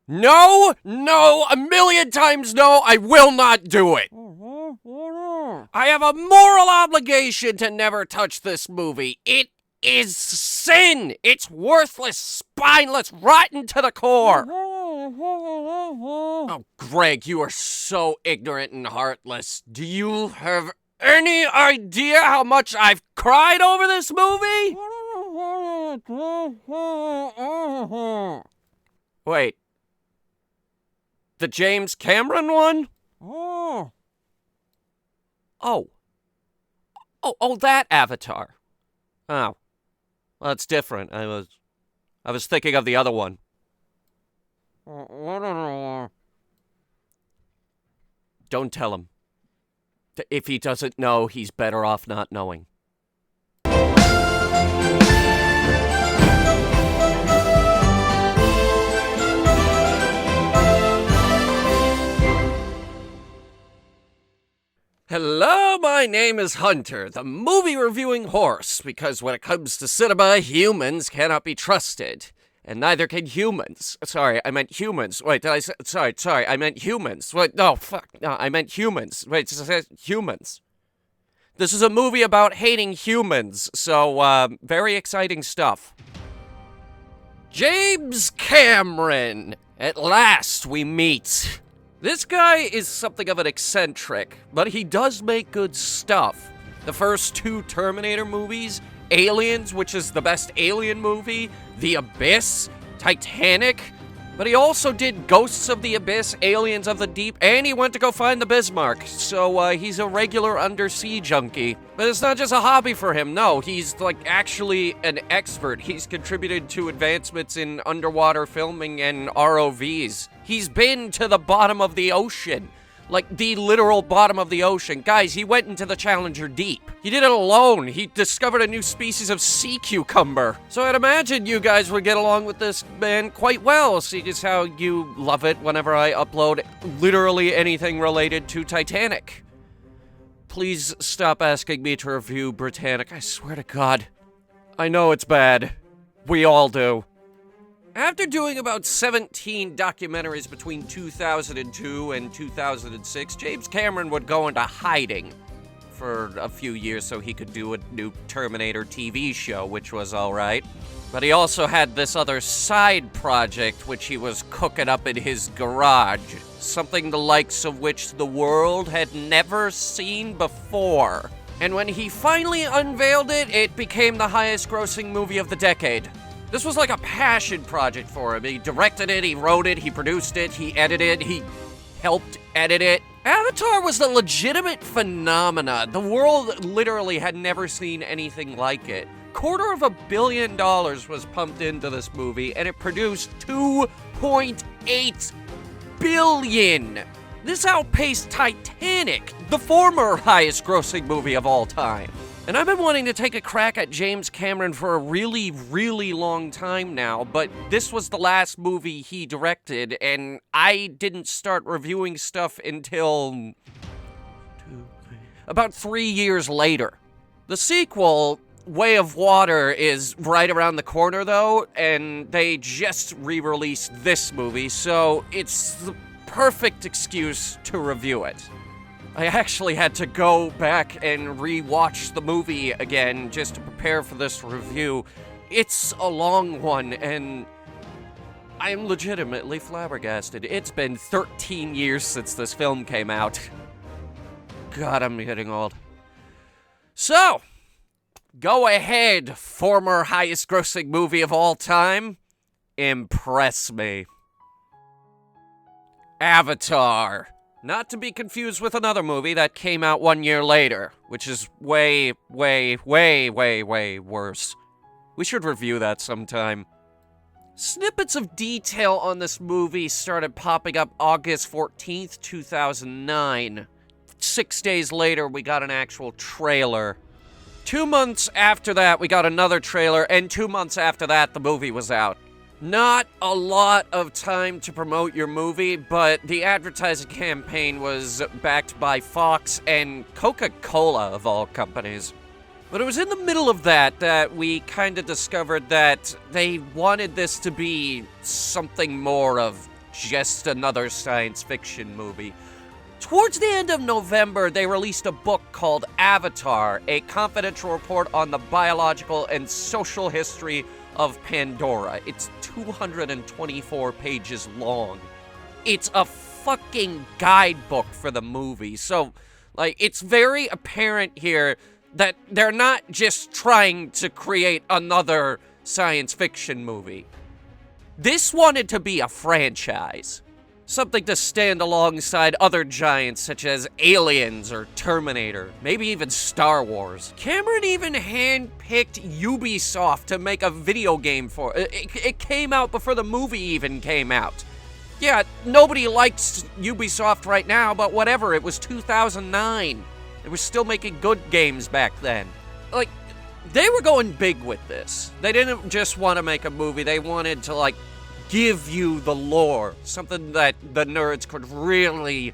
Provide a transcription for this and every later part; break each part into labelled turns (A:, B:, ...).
A: No, no, a million times no, I will not do it. I have a moral obligation to never touch this movie. It is sin. It's worthless, spineless, rotten to the core. Oh, Greg, you are so ignorant and heartless. Do you have any idea how much I've cried over this movie? Wait. The James Cameron one? Oh, that Avatar. Oh. Well, that's different. I was thinking of the other one. Don't tell him. If he doesn't know, he's better off not knowing. Hello, my name is Hunter, the movie-reviewing horse, because when it comes to cinema, humans cannot be trusted. And neither can humans. Sorry, I meant humans. Wait, did I say... Sorry, I meant humans. Wait, no, fuck. No, I meant humans. Wait, it says humans. This is a movie about hating humans, so, very exciting stuff. James Cameron! At last we meet. This guy is something of an eccentric, but he does make good stuff. The first two Terminator movies, Aliens, which is the best Alien movie, The Abyss, Titanic, but he also did Ghosts of the Abyss, Aliens of the Deep, and he went to go find the Bismarck, so he's a regular undersea junkie. But it's not just a hobby for him, no, he's actually an expert. He's contributed to advancements in underwater filming and ROVs. He's been to the bottom of the ocean. Like, the literal bottom of the ocean. Guys, he went into the Challenger Deep. He did it alone. He discovered a new species of sea cucumber. So I'd imagine you guys would get along with this man quite well, seeing as how you love it whenever I upload literally anything related to Titanic. Please stop asking me to review Britannic, I swear to God. I know it's bad. We all do. After doing about 17 documentaries between 2002 and 2006, James Cameron would go into hiding for a few years so he could do a new Terminator TV show, which was alright. But he also had this other side project which he was cooking up in his garage, something the likes of which the world had never seen before. And when he finally unveiled it, it became the highest grossing movie of the decade. This was like a passion project for him. He directed it, he wrote it, he produced it, he edited it, he helped edit it. Avatar was a legitimate phenomena. The world literally had never seen anything like it. $250 million was pumped into this movie, and it produced $2.8 billion. This outpaced Titanic, the former highest grossing movie of all time. And I've been wanting to take a crack at James Cameron for a really, really long time now, but this was the last movie he directed, and I didn't start reviewing stuff until about 3 years later. The sequel, Way of Water, is right around the corner, though, and they just re-released this movie, so it's the perfect excuse to review it. I actually had to go back and re-watch the movie again just to prepare for this review. It's a long one, and I'm legitimately flabbergasted. It's been 13 years since this film came out. God, I'm getting old. So, go ahead, former highest grossing movie of all time. Impress me. Avatar. Not to be confused with another movie that came out 1 year later, which is way, way, way, way, way worse. We should review that sometime. Snippets of detail on this movie started popping up August 14th, 2009. 6 days later, we got an actual trailer. 2 months after that, we got another trailer, and 2 months after that, the movie was out. Not a lot of time to promote your movie, but the advertising campaign was backed by Fox and Coca-Cola, of all companies. But it was in the middle of that we kind of discovered that they wanted this to be something more of just another science fiction movie. Towards the end of November, they released a book called Avatar, a confidential report on the biological and social history of Pandora. It's 224 pages long. It's a fucking guidebook for the movie. So, like, it's very apparent here that they're not just trying to create another science fiction movie. This wanted to be a franchise. Something to stand alongside other giants such as Aliens or Terminator, maybe even Star Wars. Cameron even handpicked Ubisoft to make a video game for it. It came out before the movie even came out. Yeah, nobody likes Ubisoft right now, but whatever, it was 2009. They were still making good games back then. Like, they were going big with this. They didn't just want to make a movie, they wanted to, like, give you the lore, something that the nerds could really,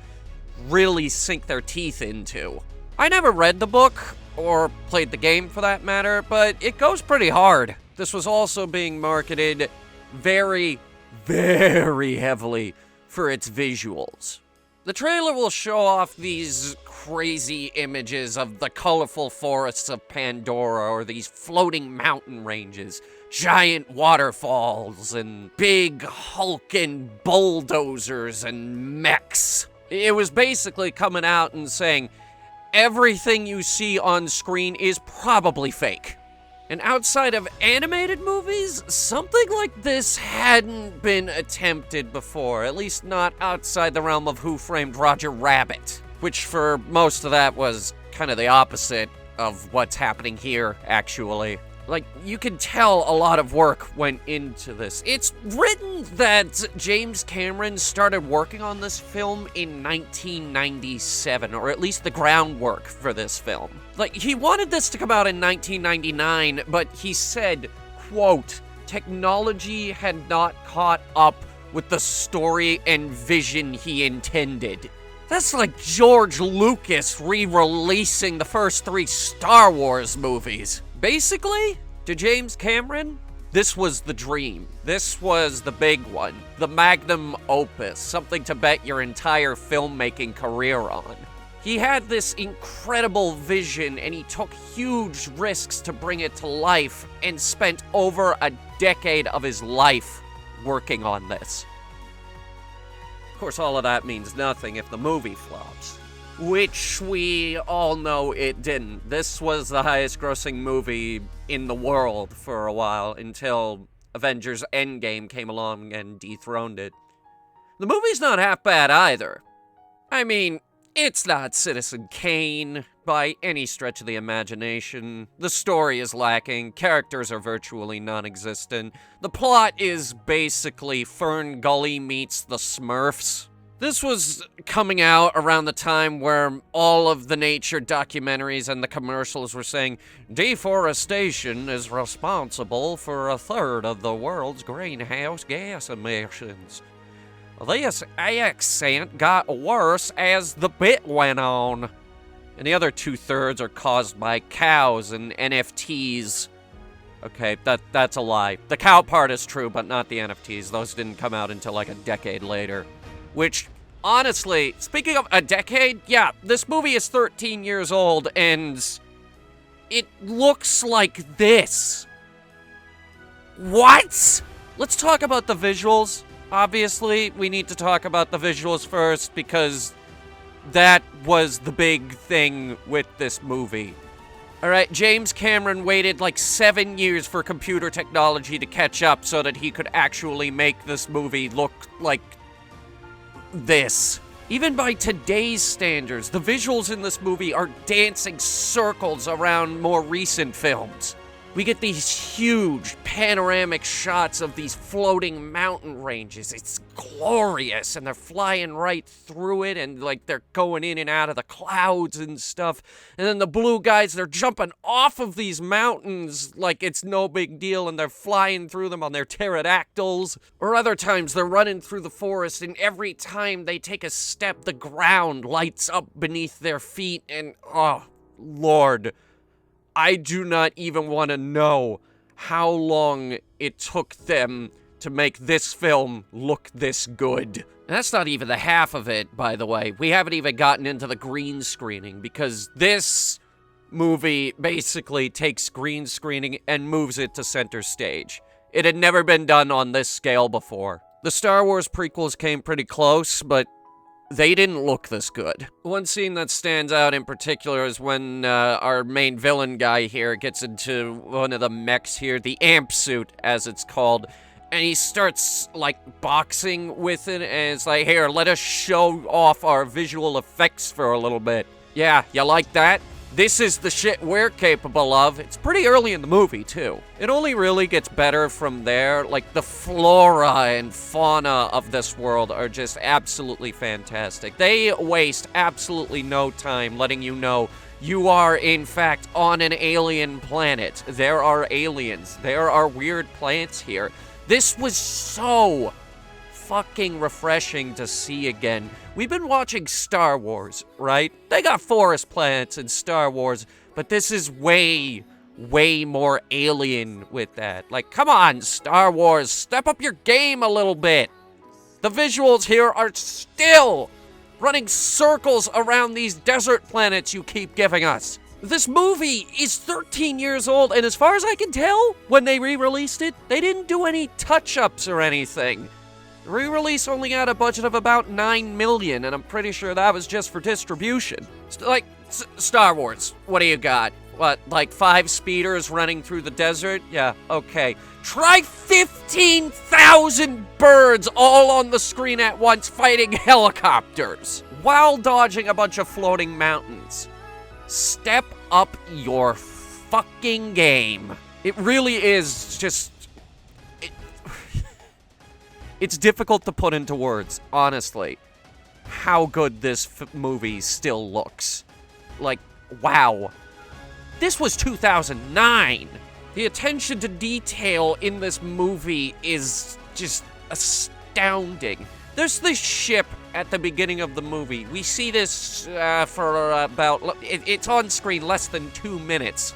A: really sink their teeth into. I never read the book, or played the game for that matter, but it goes pretty hard. This was also being marketed very, very heavily for its visuals. The trailer will show off these crazy images of the colorful forests of Pandora, or these floating mountain ranges, giant waterfalls, and big hulking bulldozers and mechs. It was basically coming out and saying, everything you see on screen is probably fake. And outside of animated movies, something like this hadn't been attempted before, at least not outside the realm of Who Framed Roger Rabbit, which for most of that was kind of the opposite of what's happening here, actually. Like, you can tell a lot of work went into this. It's written that James Cameron started working on this film in 1997, or at least the groundwork for this film. Like, he wanted this to come out in 1999, but he said, quote, technology had not caught up with the story and vision he intended. That's like George Lucas re-releasing the first 3 Star Wars movies. Basically, to James Cameron, this was the dream. This was the big one. The magnum opus, something to bet your entire filmmaking career on. He had this incredible vision, and he took huge risks to bring it to life, and spent over a decade of his life working on this. Of course, all of that means nothing if the movie flops. Which we all know it didn't. This was the highest grossing movie in the world for a while, until Avengers Endgame came along and dethroned it. The movie's not half bad either. I mean, it's not Citizen Kane by any stretch of the imagination. The story is lacking, characters are virtually non-existent. The plot is basically Fern Gully meets the Smurfs. This was coming out around the time where all of the nature documentaries and the commercials were saying, deforestation is responsible for 1/3 of the world's greenhouse gas emissions. This accent got worse as the bit went on. And the other 2/3 are caused by cows and NFTs. Okay, that's a lie. The cow part is true, but not the NFTs. Those didn't come out until like a decade later. Which, honestly, speaking of a decade, yeah, this movie is 13 years old, and it looks like this. What? Let's talk about the visuals. Obviously, we need to talk about the visuals first, because that was the big thing with this movie. Alright, James Cameron waited like 7 years for computer technology to catch up so that he could actually make this movie look like this. Even by today's standards, the visuals in this movie are dancing circles around more recent films. We get these huge panoramic shots of these floating mountain ranges. It's glorious, and they're flying right through it, and like they're going in and out of the clouds and stuff. And then the blue guys, they're jumping off of these mountains like it's no big deal, and they're flying through them on their pterodactyls. Or other times they're running through the forest, and every time they take a step, the ground lights up beneath their feet, and oh, Lord, I do not even want to know how long it took them to make this film look this good. And that's not even the half of it, by the way. We haven't even gotten into the green screening, because this movie basically takes green screening and moves it to center stage. It had never been done on this scale before. The Star Wars prequels came pretty close, but they didn't look this good. One scene that stands out in particular is when our main villain guy here gets into one of the mechs here, the amp suit, as it's called, and he starts, like, boxing with it, and it's like, here, let us show off our visual effects for a little bit. Yeah, you like that? This is the shit we're capable of. It's pretty early in the movie, too. It only really gets better from there. Like, the flora and fauna of this world are just absolutely fantastic. They waste absolutely no time letting you know you are, in fact, on an alien planet. There are aliens. There are weird plants here. This was so fucking refreshing to see again. We've been watching Star Wars, right? They got forest planets in Star Wars, but this is way more alien with that. Like, come on, Star Wars, step up your game a little bit. The visuals here are still running circles around these desert planets you keep giving us. This movie is 13 years old, and as far as I can tell, when they re-released it, they didn't do any touch-ups or anything. The re-release only had a budget of about $9 million, and I'm pretty sure that was just for distribution. Like, Star Wars, what do you got? What, like 5 speeders running through the desert? Yeah, okay. Try 15,000 birds all on the screen at once fighting helicopters while dodging a bunch of floating mountains. Step up your fucking game. It really is just... It's difficult to put into words, honestly, how good this movie still looks. Like, wow. This was 2009. The attention to detail in this movie is just astounding. There's this ship at the beginning of the movie. We see this for about... It's on screen less than 2 minutes.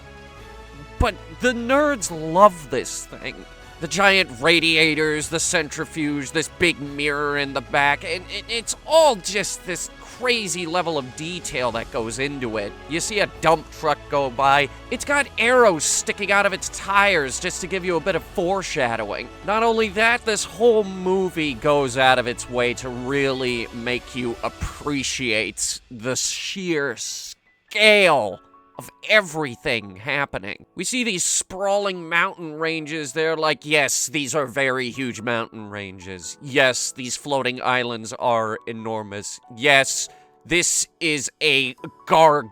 A: But the nerds love this thing. The giant radiators, the centrifuge, this big mirror in the back, and it's all just this crazy level of detail that goes into it. You see a dump truck go by, it's got arrows sticking out of its tires just to give you a bit of foreshadowing. Not only that, this whole movie goes out of its way to really make you appreciate the sheer scale of everything happening. We see these sprawling mountain ranges. They're like, yes, these are very huge mountain ranges. Yes, these floating islands are enormous. Yes, this is a gargantuan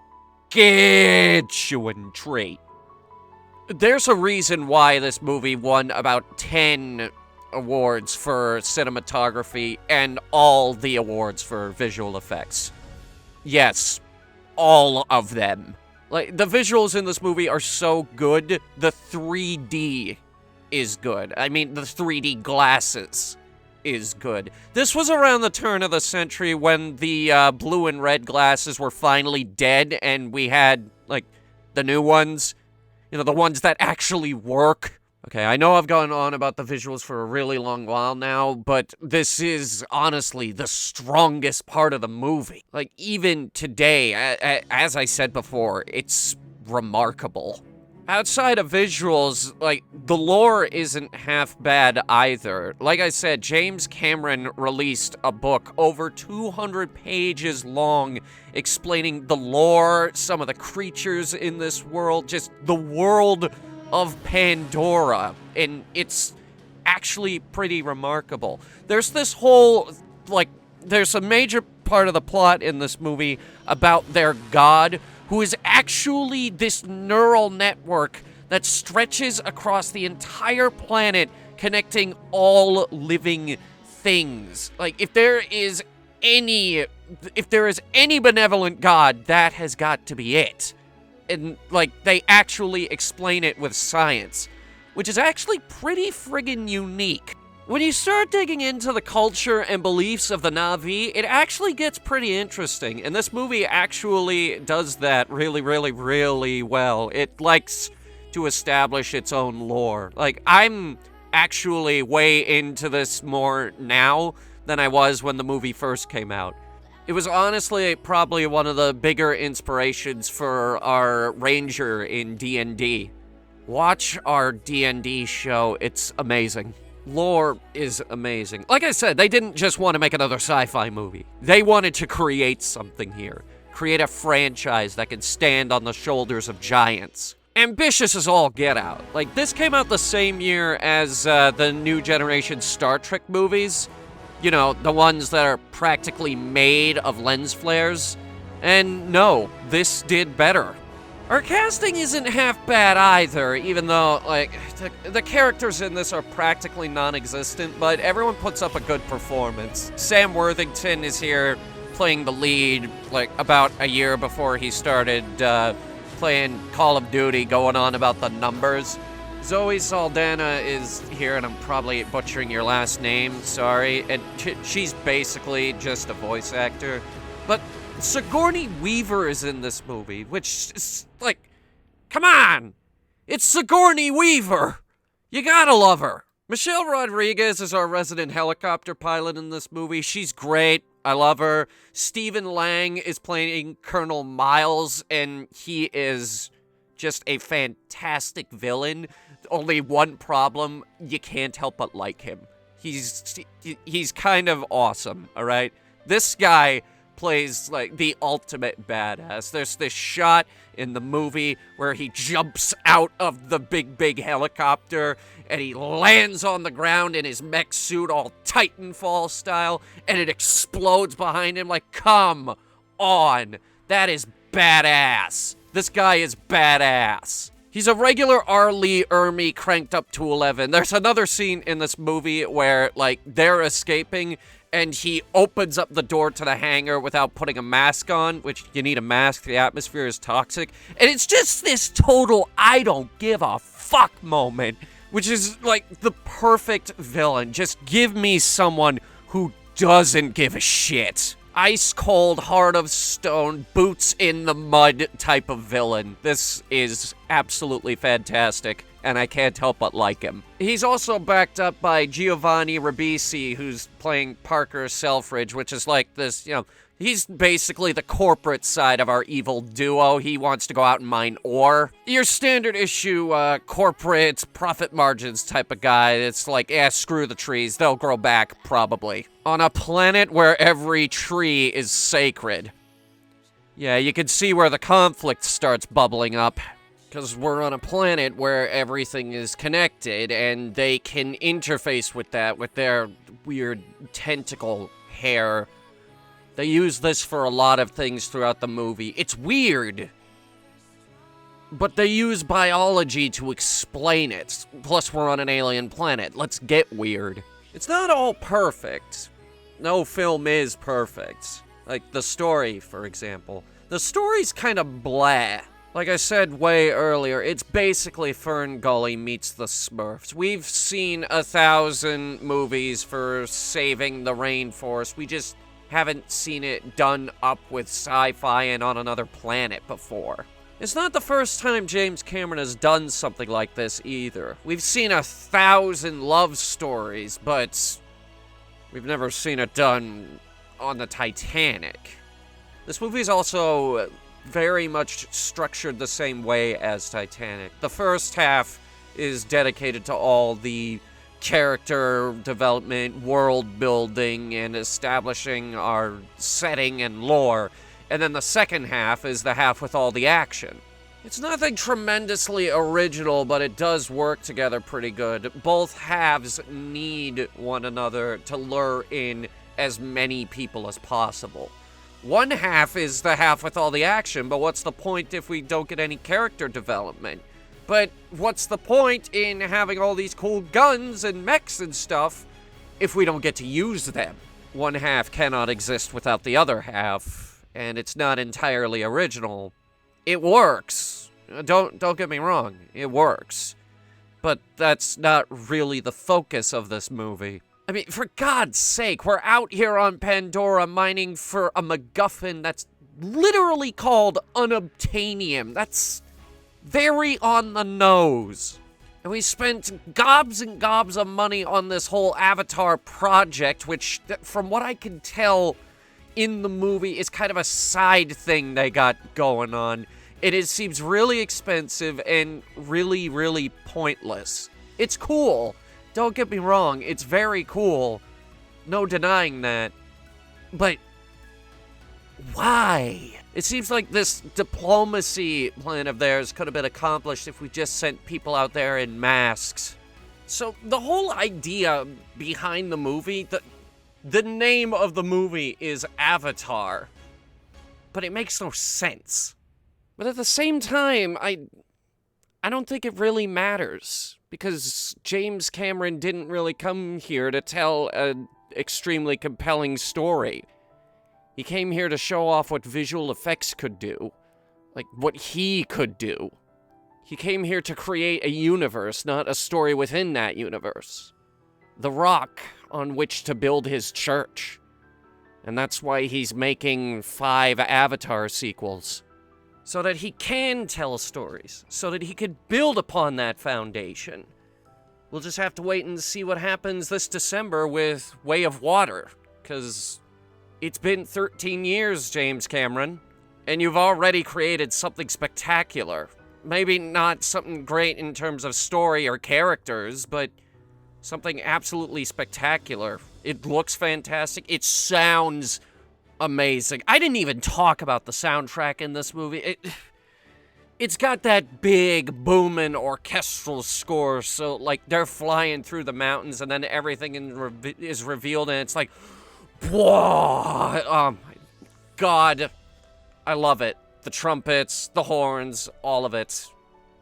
A: tree. There's a reason why this movie won about 10 awards for cinematography and all the awards for visual effects. Yes, all of them. Like, the visuals in this movie are so good, the 3D is good. I mean, the 3D glasses is good. This was around the turn of the century when the blue and red glasses were finally dead, and we had, like, the new ones. You know, the ones that actually work. Okay, I know I've gone on about the visuals for a really long while now, but this is honestly the strongest part of the movie. Like, even today, as I said before, it's remarkable. Outside of visuals, like, the lore isn't half bad either. Like I said, James Cameron released a book over 200 pages long explaining the lore, some of the creatures in this world, just the world of Pandora, and it's actually pretty remarkable. There's this whole, like, there's a major part of the plot in this movie about their god, who is actually this neural network that stretches across the entire planet, connecting all living things. Like, if there is any benevolent god, that has got to be it. And, like, they actually explain it with science, which is actually pretty friggin' unique. When you start digging into the culture and beliefs of the Na'vi, it actually gets pretty interesting, and this movie actually does that really, really, really well. It likes to establish its own lore. Like, I'm actually way into this more now than I was when the movie first came out. It was honestly probably one of the bigger inspirations for our ranger in D&D. Watch our D&D show, it's amazing. Lore is amazing. Like I said, they didn't just want to make another sci-fi movie. They wanted to create something here. Create a franchise that can stand on the shoulders of giants. Ambitious as all get out. Like, this came out the same year as the new generation Star Trek movies. You know, the ones that are practically made of lens flares. And no, this did better. Our casting isn't half bad either, even though, like, the characters in this are practically non-existent, but everyone puts up a good performance. Sam Worthington is here playing the lead, like, about a year before he started playing Call of Duty, going on about the numbers. Zoe Saldana is here, and I'm probably butchering your last name, sorry. And she's basically just a voice actor. But Sigourney Weaver is in this movie, which is like, come on! It's Sigourney Weaver! You gotta love her. Michelle Rodriguez is our resident helicopter pilot in this movie. She's great. I love her. Stephen Lang is playing Colonel Miles, and he is just a fantastic villain. Only one problem, you can't help but like him. He's kind of awesome, all right? This guy plays like the ultimate badass. There's this shot in the movie where he jumps out of the big helicopter and he lands on the ground in his mech suit all Titanfall style and it explodes behind him. Like, come on. That is badass. This guy is badass. He's a regular R. Lee Ermey cranked up to 11. There's another scene in this movie where, like, they're escaping and he opens up the door to the hangar without putting a mask on, which you need a mask, the atmosphere is toxic. And it's just this total I don't give a fuck moment, which is, like, the perfect villain. Just give me someone who doesn't give a shit. Ice cold, heart of stone, boots in the mud type of villain. This is absolutely fantastic, and I can't help but like him. He's also backed up by Giovanni Ribisi, who's playing Parker Selfridge, which is like this, you know, he's basically the corporate side of our evil duo. He wants to go out and mine ore. Your standard issue, corporate profit margins type of guy. It's like, screw the trees. They'll grow back, probably. On a planet where every tree is sacred. Yeah, you can see where the conflict starts bubbling up. Because we're on a planet where everything is connected, and they can interface with that with their weird tentacle hair. They use this for a lot of things throughout the movie. It's weird. But they use biology to explain it. Plus, we're on an alien planet. Let's get weird. It's not all perfect. No film is perfect. Like the story, for example. The story's kind of blah. Like I said way earlier, it's basically Fern Gully meets the Smurfs. We've seen 1,000 movies for saving the rainforest. We just haven't seen it done up with sci-fi and on another planet before. It's not the first time James Cameron has done something like this either. We've seen 1,000 love stories, but we've never seen it done on the Titanic. This movie is also very much structured the same way as Titanic. The first half is dedicated to all the character development, world building, and establishing our setting and lore. And then the second half is the half with all the action. It's nothing tremendously original, but it does work together pretty good. Both halves need one another to lure in as many people as possible. One half is the half with all the action, but what's the point if we don't get any character development? But what's the point in having all these cool guns and mechs and stuff if we don't get to use them? One half cannot exist without the other half, and it's not entirely original. It works. Don't get me wrong, it works. But that's not really the focus of this movie. I mean, for God's sake, we're out here on Pandora mining for a MacGuffin that's literally called unobtainium. That's very on the nose. And we spent gobs and gobs of money on this whole Avatar project, which, from what I can tell in the movie, is kind of a side thing they got going on. Seems really expensive and really, really pointless. It's cool. Don't get me wrong. It's very cool. No denying that. But why? It seems like this diplomacy plan of theirs could have been accomplished if we just sent people out there in masks. So the whole idea behind the movie, the name of the movie is Avatar. But it makes no sense. But at the same time, I don't think it really matters. Because James Cameron didn't really come here to tell an extremely compelling story. He came here to show off what visual effects could do. Like, what he could do. He came here to create a universe, not a story within that universe. The rock on which to build his church. And that's why he's making 5 Avatar sequels. So that he can tell stories. So that he could build upon that foundation. We'll just have to wait and see what happens this December with Way of Water. Because it's been 13 years, James Cameron. And you've already created something spectacular. Maybe not something great in terms of story or characters, but something absolutely spectacular. It looks fantastic. It sounds amazing. I didn't even talk about the soundtrack in this movie. It's got that big, booming orchestral score, so, like, they're flying through the mountains, and then everything is revealed, and it's like, whoa! Oh, my God. I love it. The trumpets, the horns, all of it.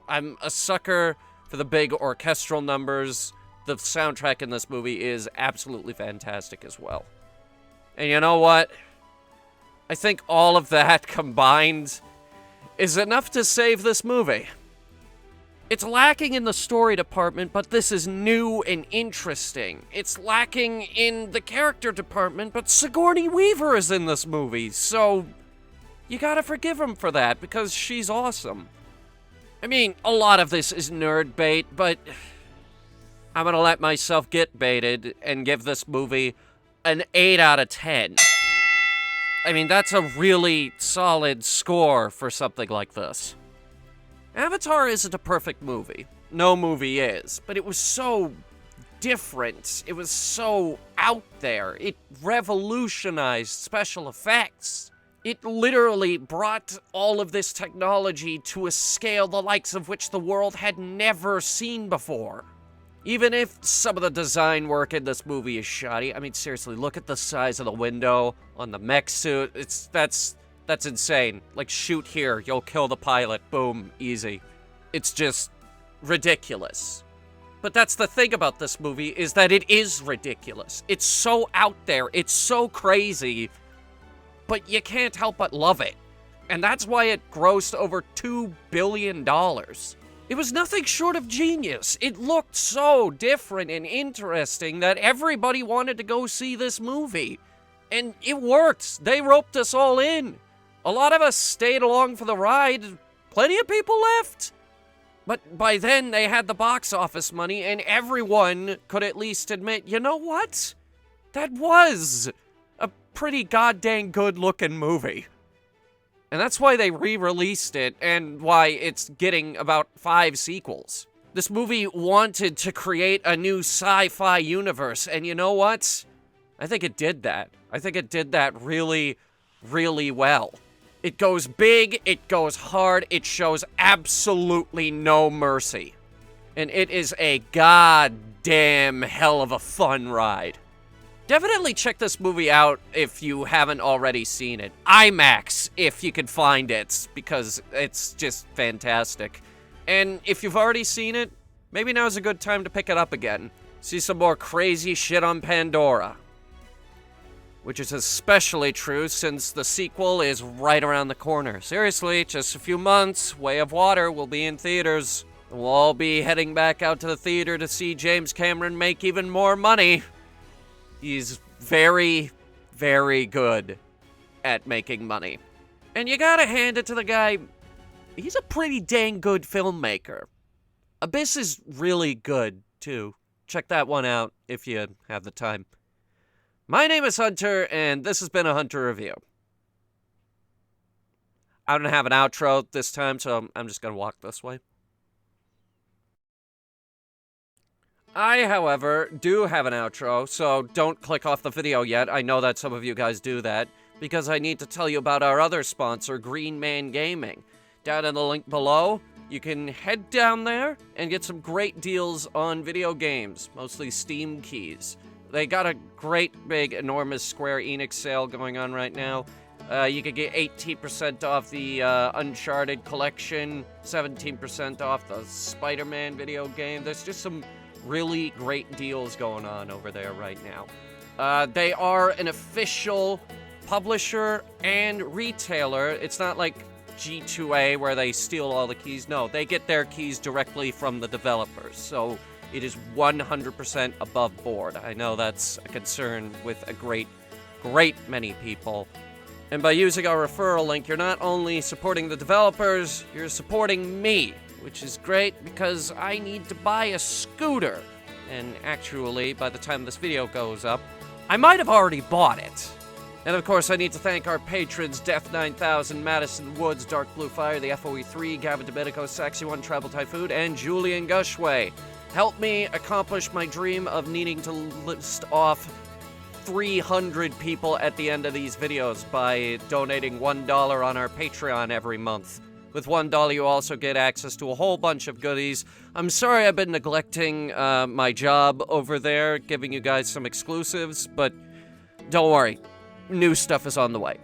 A: I'm a sucker for the big orchestral numbers. The soundtrack in this movie is absolutely fantastic as well. And you know what? I think all of that combined is enough to save this movie. It's lacking in the story department, but this is new and interesting. It's lacking in the character department, but Sigourney Weaver is in this movie, so you gotta forgive him for that, because she's awesome. I mean, a lot of this is nerd bait, but I'm gonna let myself get baited and give this movie an 8 out of 10. I mean, that's a really solid score for something like this. Avatar isn't a perfect movie. No movie is. But it was so different. It was so out there. It revolutionized special effects. It literally brought all of this technology to a scale the likes of which the world had never seen before. Even if some of the design work in this movie is shoddy, I mean, seriously, look at the size of the window on the mech suit. That's insane. Like, shoot here, you'll kill the pilot. Boom, easy. It's just ridiculous. But that's the thing about this movie, is that it is ridiculous. It's so out there, it's so crazy, but you can't help but love it. And that's why it grossed over $2 billion. It was nothing short of genius. It looked so different and interesting that everybody wanted to go see this movie. And it worked. They roped us all in. A lot of us stayed along for the ride. Plenty of people left. But by then, they had the box office money, and everyone could at least admit, you know what? That was a pretty goddamn good-looking movie. And that's why they re-released it, and why it's getting about 5 sequels. This movie wanted to create a new sci-fi universe, and you know what? I think it did that. I think it did that really, really well. It goes big, it goes hard, it shows absolutely no mercy. And it is a goddamn hell of a fun ride. Definitely check this movie out if you haven't already seen it. IMAX, if you can find it, because it's just fantastic. And if you've already seen it, maybe now's a good time to pick it up again. See some more crazy shit on Pandora. Which is especially true since the sequel is right around the corner. Seriously, just a few months, Way of Water will be in theaters. We'll all be heading back out to the theater to see James Cameron make even more money. He's very, very good at making money. And you gotta hand it to the guy, he's a pretty dang good filmmaker. Abyss is really good, too. Check that one out if you have the time. My name is Hunter, and this has been a Hunter Review. I don't have an outro this time, so I'm just gonna walk this way. I, however, do have an outro, so don't click off the video yet. I know that some of you guys do that, because I need to tell you about our other sponsor, Green Man Gaming. Down in the link below, you can head down there and get some great deals on video games, mostly Steam keys. They got a great, big, enormous Square Enix sale going on right now. You could get 18% off the Uncharted collection, 17% off the Spider-Man video game. There's just some really great deals going on over there right now. They are an official publisher and retailer. It's not like G2A where they steal all the keys. No, they get their keys directly from the developers, so it is 100% above board. I know that's a concern with a great many people. And by using our referral link, you're not only supporting the developers, you're supporting me, which is great because I need to buy a scooter. And actually, by the time this video goes up, I might have already bought it. And of course, I need to thank our patrons, Death 9000, Madison Woods, Dark Blue Fire, the FOE3, Gavin Domenico, Sexy One, Travel Typhoon, and Julian Gushway. Help me accomplish my dream of needing to list off 300 people at the end of these videos by donating $1 on our Patreon every month. With $1, you also get access to a whole bunch of goodies. I'm sorry I've been neglecting my job over there, giving you guys some exclusives, but don't worry. New stuff is on the way.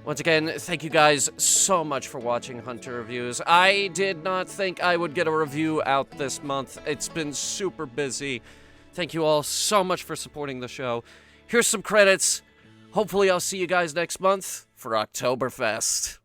A: Once again, thank you guys so much for watching Hunter Reviews. I did not think I would get a review out this month. It's been super busy. Thank you all so much for supporting the show. Here's some credits. Hopefully I'll see you guys next month for Oktoberfest.